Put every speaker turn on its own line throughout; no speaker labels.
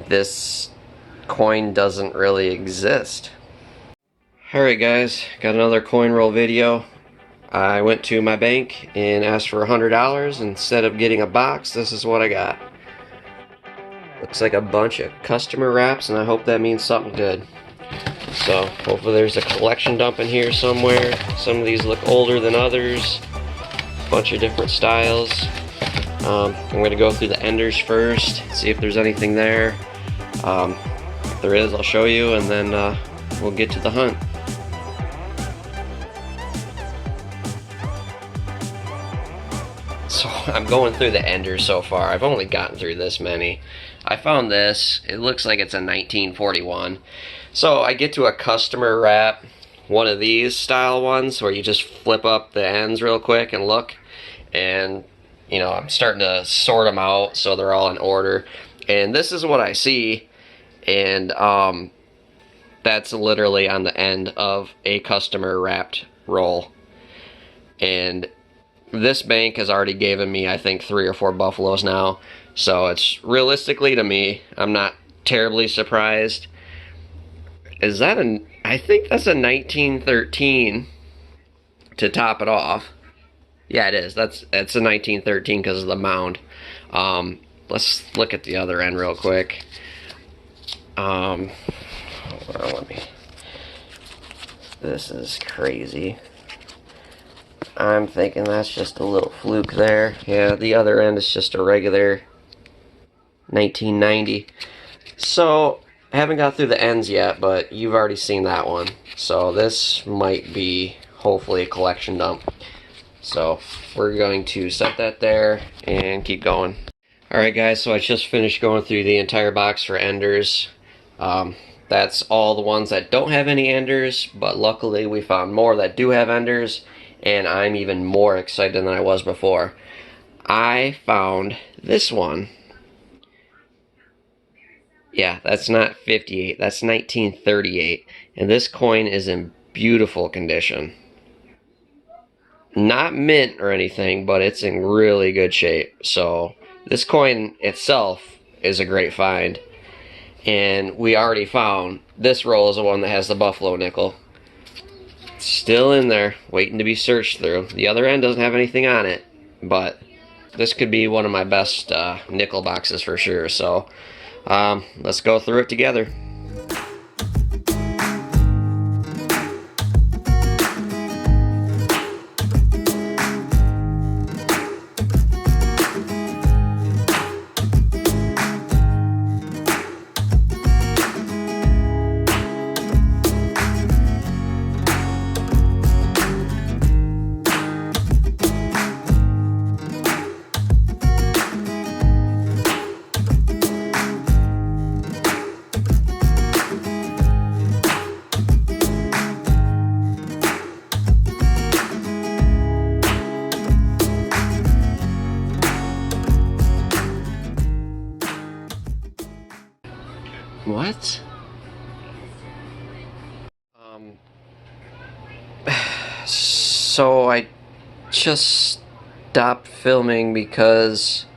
this coin doesn't really exist. Alright guys, got another coin roll video. I went to my bank and asked for $100. Instead of getting a box, this is what I got. Looks like a bunch of customer wraps, and I hope that means something good. So hopefully there's a collection dump in here somewhere. Some of these look older than others. A bunch of different styles. I'm going to go through the enders first, see if there's anything there. If there is, I'll show you, and then we'll get to the hunt. So I'm going through the enders so far. I've only gotten through this many. I found this. It looks like it's a 1941. So I get to a customer wrap, one of these style ones where you just flip up the ends real quick and look. And, you know, I'm starting to sort them out so they're all in order. And this is what I see. And that's literally on the end of a customer wrapped roll. And this bank has already given me, I think, 3 or 4 buffaloes now. So it's realistically, to me, I'm not terribly surprised. Is that I think that's a 1913 to top it off. Yeah, it is. That's a 1913 because of the mound. Let's look at the other end real quick. Hold on, let me. This is crazy. I'm thinking that's just a little fluke there. Yeah, the other end is just a regular 1990. So, I haven't got through the ends yet, but you've already seen that one. So this might be, hopefully, a collection dump. So, we're going to set that there and keep going. Alright guys, so I just finished going through the entire box for enders. That's all the ones that don't have any enders, but luckily we found more that do have enders. And I'm even more excited than I was before. I found this one. Yeah, that's not 58, that's 1938. And this coin is in beautiful condition. Not mint or anything, but it's in really good shape. So, this coin itself is a great find. And we already found this roll is the one that has the buffalo nickel. Still in there, waiting to be searched through. The other end doesn't have anything on it, but this could be one of my best nickel boxes for sure. So let's go through it together. What? So I just stopped filming because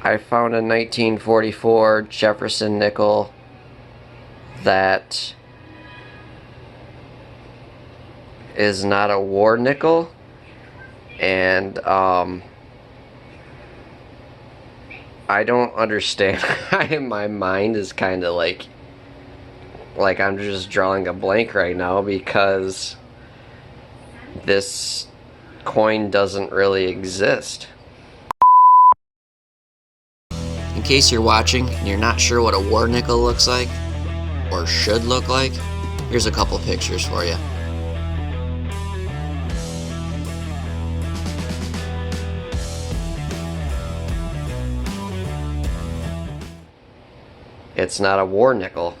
I found a 1944 Jefferson nickel that is not a war nickel, and I don't understand. My mind is kind of like I'm just drawing a blank right now because this coin doesn't really exist. In case you're watching and you're not sure what a war nickel looks like, or should look like, here's a couple pictures for you. It's not a war nickel.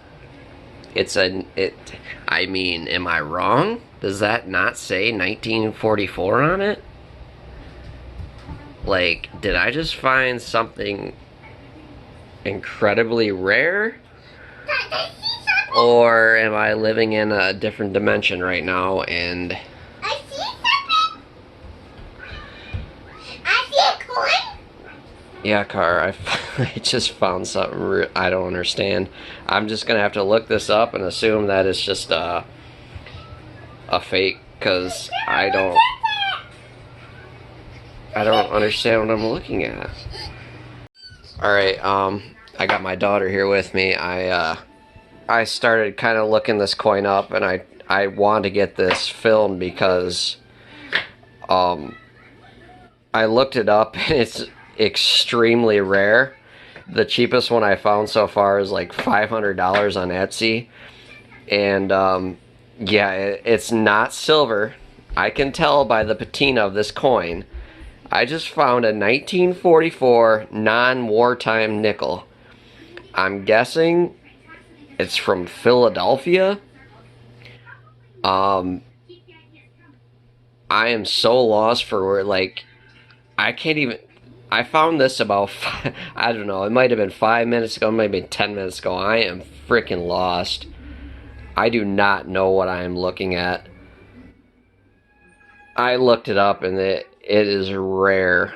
I mean, am I wrong? Does that not say 1944 on it? Like, did I just find something incredibly rare? Or am I living in a different dimension right now and...
I see something! I see a coin!
Yeah, car. I just found something I don't understand. I'm just gonna have to look this up and assume that it's just a fake, because I don't understand what I'm looking at. All right, I got my daughter here with me. I started kind of looking this coin up, and I want to get this filmed because um I looked it up and it's extremely rare. The cheapest one I found so far is like $500 on Etsy, and yeah, it's not silver. I can tell by the patina of this coin. I just found a 1944 non-wartime nickel. I'm guessing it's from Philadelphia. Um, I am so lost for where, like, I can't even. I found this about, I don't know, it might have been 5 minutes ago, maybe 10 minutes ago. I am freaking lost. I do not know what I am looking at. I looked it up and it is rare.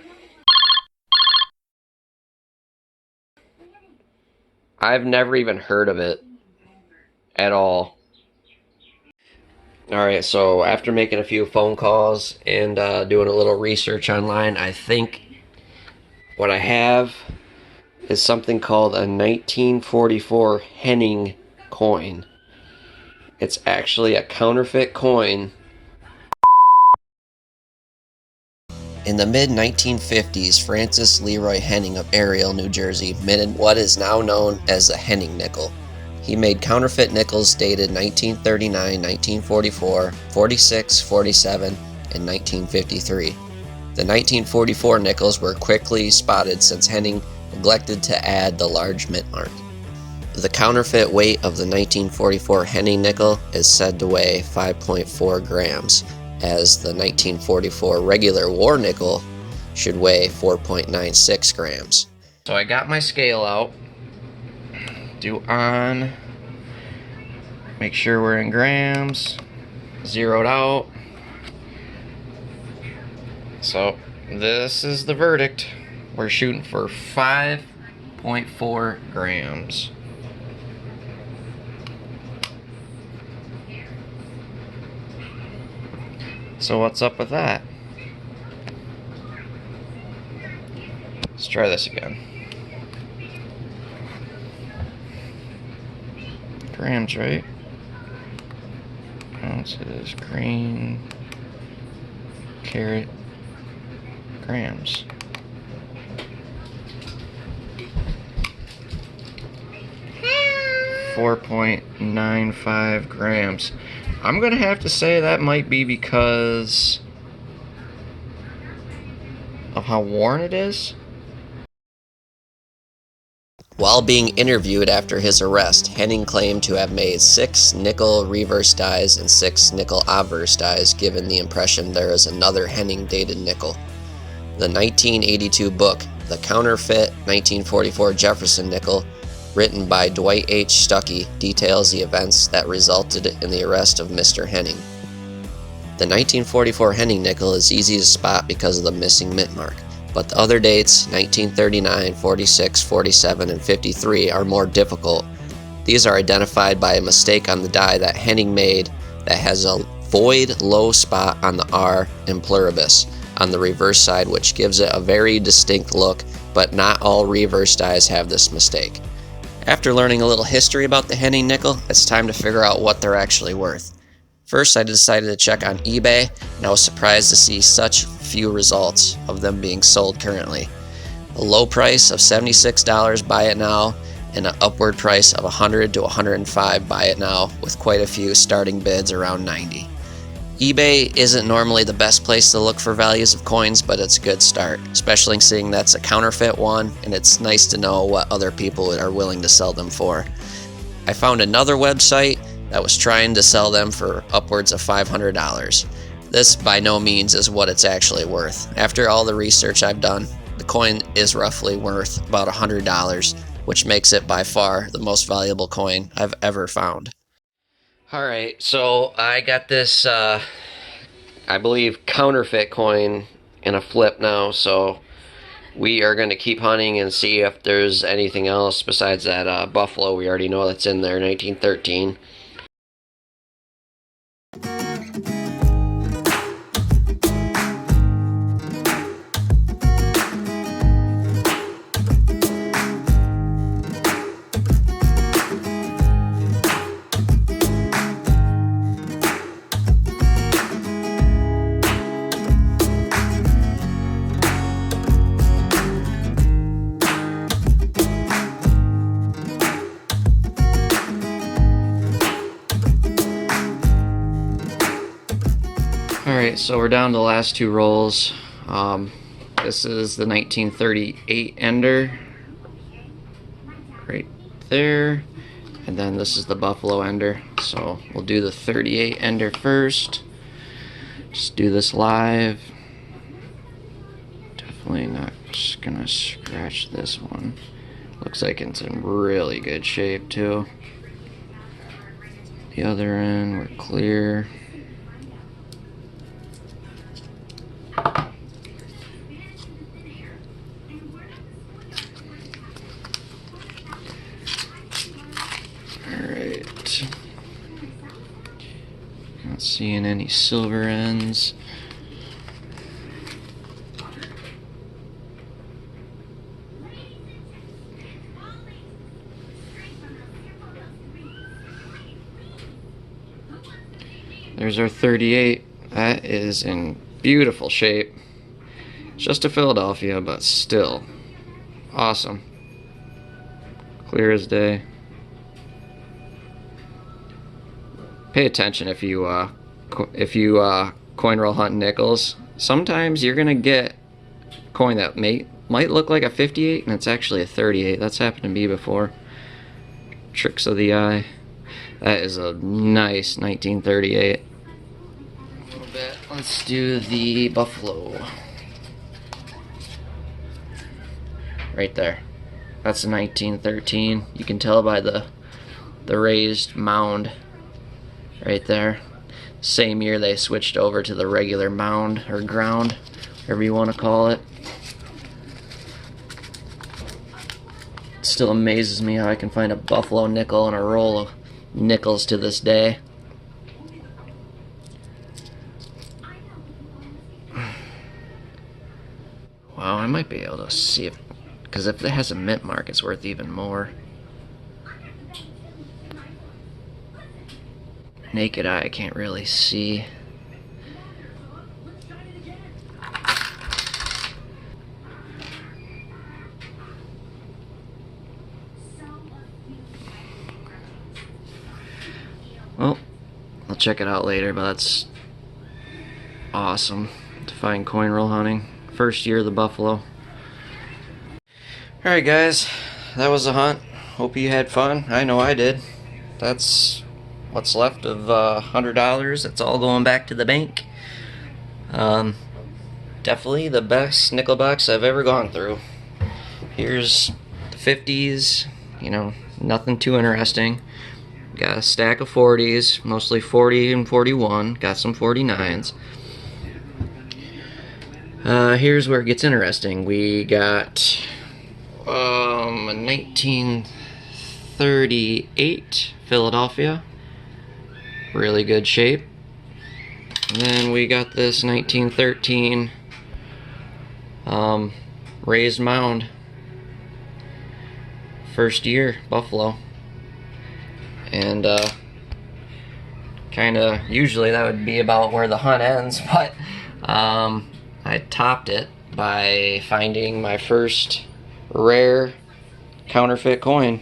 I've never even heard of it at all. Alright, so after making a few phone calls and doing a little research online, I think what I have is something called a 1944 Henning coin. It's actually a counterfeit coin. In the mid-1950s, Francis Leroy Henning of Ariel, New Jersey, minted what is now known as a Henning nickel. He made counterfeit nickels dated 1939, 1944, 46, 47, and 1953. The 1944 nickels were quickly spotted since Henning neglected to add the large mint mark. The counterfeit weight of the 1944 Henning nickel is said to weigh 5.4 grams, as the 1944 regular war nickel should weigh 4.96 grams. So I got my scale out. Do on. Make sure we're in grams. Zeroed out. So this is the verdict. We're shooting for 5.4 grams. So what's up with that? Let's try this again. Grams, right? Ounces, green, carat, grams. .95 grams. I'm gonna have to say that might be because of how worn it is. While being interviewed after his arrest, Henning claimed to have made 6 nickel reverse dies and 6 nickel obverse dies, giving the impression there is another Henning dated nickel. The 1982 book, The Counterfeit 1944 Jefferson Nickel, written by Dwight H. Stuckey, details the events that resulted in the arrest of Mr. Henning. The 1944 Henning nickel is easy to spot because of the missing mint mark, but the other dates, 1939, 46, 47, and 53, are more difficult. These are identified by a mistake on the die that Henning made that has a void low spot on the R in pluribus on the reverse side, which gives it a very distinct look, but not all reverse dies have this mistake. After learning a little history about the Henning nickel, it's time to figure out what they're actually worth. First, I decided to check on eBay, and I was surprised to see such few results of them being sold currently. A low price of $76 buy it now, and an upward price of $100 to $105 buy it now, with quite a few starting bids around $90. eBay isn't normally the best place to look for values of coins, but it's a good start, especially seeing that's a counterfeit one, and it's nice to know what other people are willing to sell them for. I found another website that was trying to sell them for upwards of $500. This by no means is what it's actually worth. After all the research I've done, the coin is roughly worth about $100, which makes it by far the most valuable coin I've ever found. Alright, so I got this, I believe, counterfeit coin in a flip now, so we are going to keep hunting and see if there's anything else besides that buffalo we already know that's in there, 1913. Alright, so we're down to the last two rolls. This is the 1938 ender right there, and then this is the buffalo ender. So we'll do the 38 ender first. Just do this live. Definitely not just gonna scratch this one. Looks like it's in really good shape too. The other end, we're clear. Alright. Not seeing any silver ends. There's our 38. That is in beautiful shape. Just a Philadelphia, but still awesome. Clear as day. Pay attention if you coin roll hunt nickels. Sometimes you're gonna get a coin that might look like a 58 and it's actually a 38. That's happened to me before. Tricks of the eye. That is a nice 1938. A little bit. Let's do the buffalo. Right there. That's a 1913. You can tell by the raised mound right there. Same year they switched over to the regular mound or ground, whatever you want to call it. It still amazes me how I can find a buffalo nickel and a roll of nickels to this day. Wow, I might be able to see if, because if it has a mint mark, it's worth even more. Naked eye, I can't really see. Well, I'll check it out later, but that's awesome to find coin roll hunting. First year of the buffalo. Alright guys, that was the hunt. Hope you had fun. I know I did. That's what's left of $100. It's all going back to the bank. Definitely the best nickel box I've ever gone through. Here's the 50s, you know, nothing too interesting. Got a stack of 40s, mostly 40 and 41. Got some 49s. Here's where it gets interesting. We got a 1938 Philadelphia. Really good shape. And then we got this 1913 raised mound. First year buffalo. And kinda usually that would be about where the hunt ends, but I topped it by finding my first rare counterfeit coin.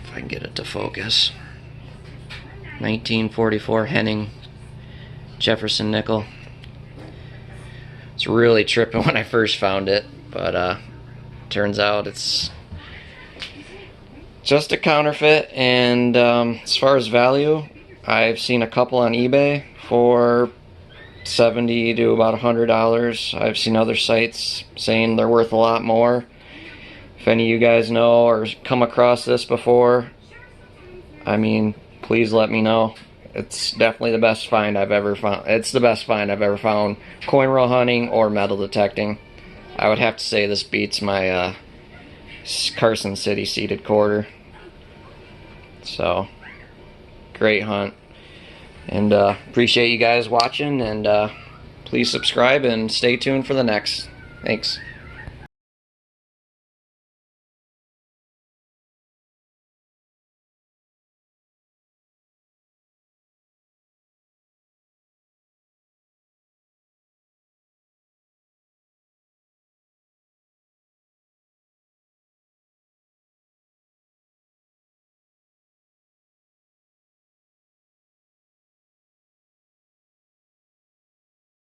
If I can get it to focus. 1944 Henning Jefferson nickel. It's really tripping when I first found it, but turns out it's just a counterfeit. And as far as value, I've seen a couple on eBay for $70 to about $100. I've seen other sites saying they're worth a lot more. If any of you guys know or come across this before, I mean, please let me know. It's definitely the best find I've ever found. It's the best find I've ever found, coin roll hunting or metal detecting. I would have to say this beats my Carson City seated quarter. So, great hunt. And appreciate you guys watching, and please subscribe and stay tuned for the next. Thanks.